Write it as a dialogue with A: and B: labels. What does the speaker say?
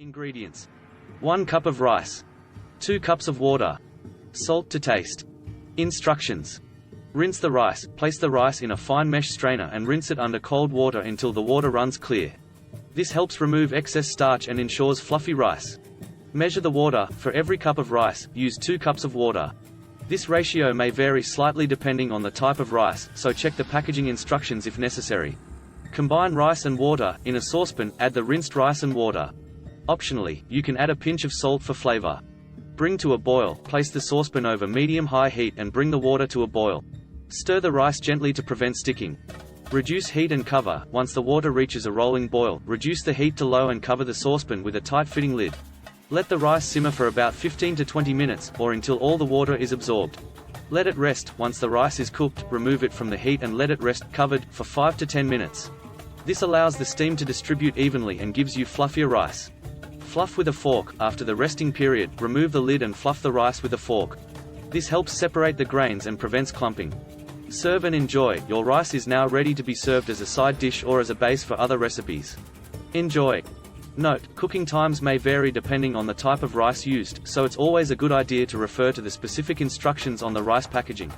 A: Ingredients: 1 cup of rice, 2 cups of water, salt to taste. Instructions: rinse the rice, place the rice in a fine mesh strainer and rinse it under cold water until the water runs clear. This helps remove excess starch and ensures fluffy rice. Measure the water: for every cup of rice, use 2 cups of water. This ratio may vary slightly depending on the type of rice, so check the packaging instructions if necessary. Combine rice and water. In a saucepan, add the rinsed rice and water. Optionally, you can add a pinch of salt for flavor. Bring to a boil, place the saucepan over medium-high heat and bring the water to a boil. Stir the rice gently to prevent sticking. Reduce heat and cover. Once the water reaches a rolling boil, reduce the heat to low and cover the saucepan with a tight-fitting lid. Let the rice simmer for about 15 to 20 minutes, or until all the water is absorbed. Let it rest. Once the rice is cooked, remove it from the heat and let it rest, covered, for 5 to 10 minutes. This allows the steam to distribute evenly and gives you fluffier rice. Fluff with a fork. After the resting period, remove the lid and fluff the rice with a fork. This helps separate the grains and prevents clumping. Serve and enjoy. Your rice is now ready to be served as a side dish or as a base for other recipes. Enjoy! Note: cooking times may vary depending on the type of rice used, so it's always a good idea to refer to the specific instructions on the rice packaging.